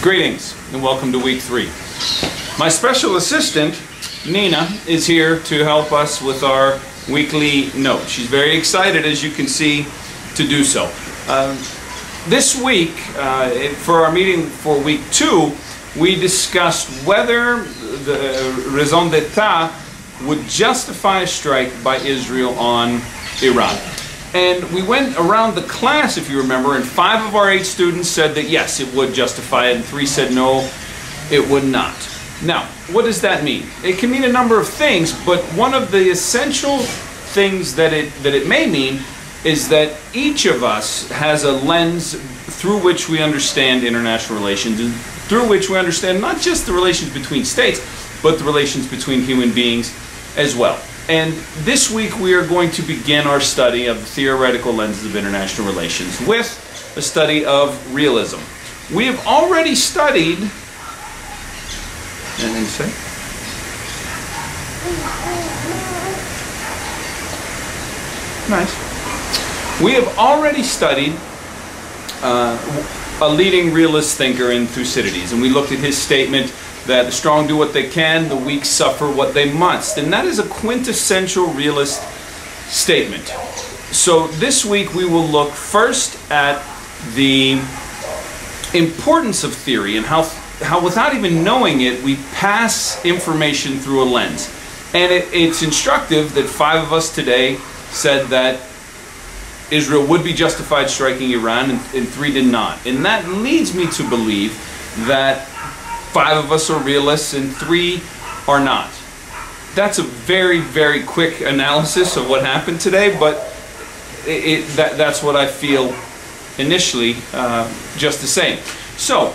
Greetings and welcome to week 3. My special assistant, Nina, is here to help us with our weekly note. She's very excited, as you can see, to do so. This week, for our meeting for week 2, we discussed whether the raison d'etat would justify a strike by Israel on Iran. And we went around the class, if you remember, and 5 of our 8 students said that yes, it would justify it, and 3 said no, it would not. Now, what does that mean? It can mean a number of things, but one of the essential things that it may mean is that each of us has a lens through which we understand international relations, and through which we understand not just the relations between states, but the relations between human beings as well. And this week we are going to begin our study of the theoretical lenses of international relations with a study of realism. We have already studied, anything to say? Nice. We have already studied a leading realist thinker in Thucydides, and we looked at his statement that the strong do what they can, the weak suffer what they must. And that is a quintessential realist statement. So this week we will look first at the importance of theory and how without even knowing it, we pass information through a lens. And it's instructive that 5 of us today said that Israel would be justified striking Iran, and 3 did not. And that leads me to believe that 5 of us are realists and 3 are not. That's a very, very quick analysis of what happened today, but that's what I feel initially just the same. So,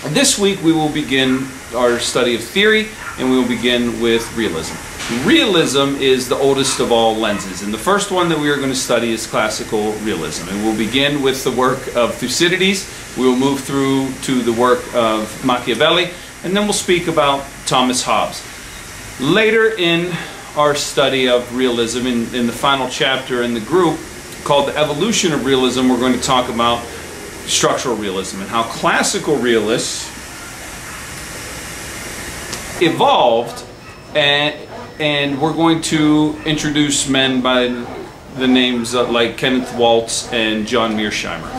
this week we will begin our study of theory, and we will begin with realism. Realism is the oldest of all lenses, and the first one that we are going to study is classical realism. And we'll begin with the work of Thucydides, we will move through to the work of Machiavelli, and then we'll speak about Thomas Hobbes. Later in our study of realism, in the final chapter in the group called The Evolution of Realism, we're going to talk about structural realism and how classical realists evolved, and we're going to introduce men by the names like Kenneth Waltz and John Mearsheimer.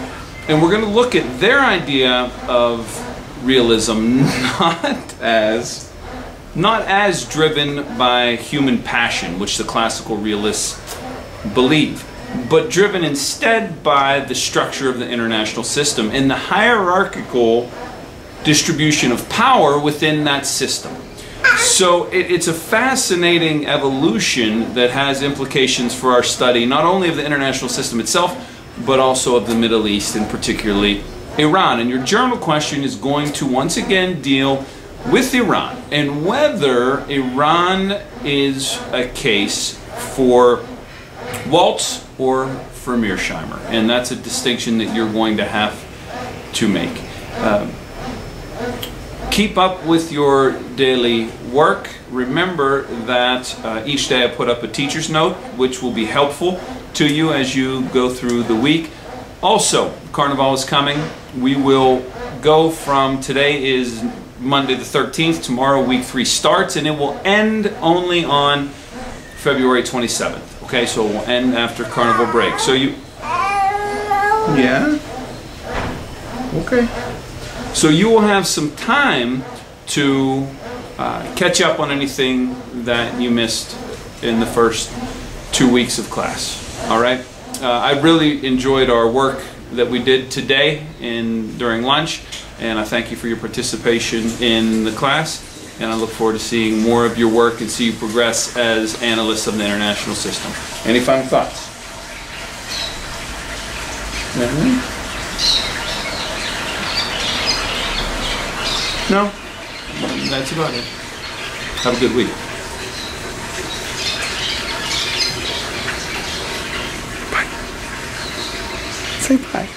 And we're going to look at their idea of realism not as driven by human passion, which the classical realists believe, but driven instead by the structure of the international system and the hierarchical distribution of power within that system. So it's a fascinating evolution that has implications for our study, not only of the international system itself, but also of the Middle East, and particularly Iran. And your journal question is going to once again deal with Iran and whether Iran is a case for Waltz or for Mearsheimer. And that's a distinction that you're going to have to make. Keep up with your daily work. Remember that each day I put up a teacher's note, which will be helpful to you as you go through the week. Also, Carnival is coming. We will go from, today is Monday the 13th, tomorrow week 3 starts, and it will end only on February 27th. Okay, so it will end after Carnival break. So you... Yeah? Okay. So you will have some time to catch up on anything that you missed in the first 2 weeks of class. All right? I really enjoyed our work that we did today during lunch, and I thank you for your participation in the class, and I look forward to seeing more of your work and see you progress as analysts of the international system. Any final thoughts? No? That's about it. Have a good week. Bye. Say bye.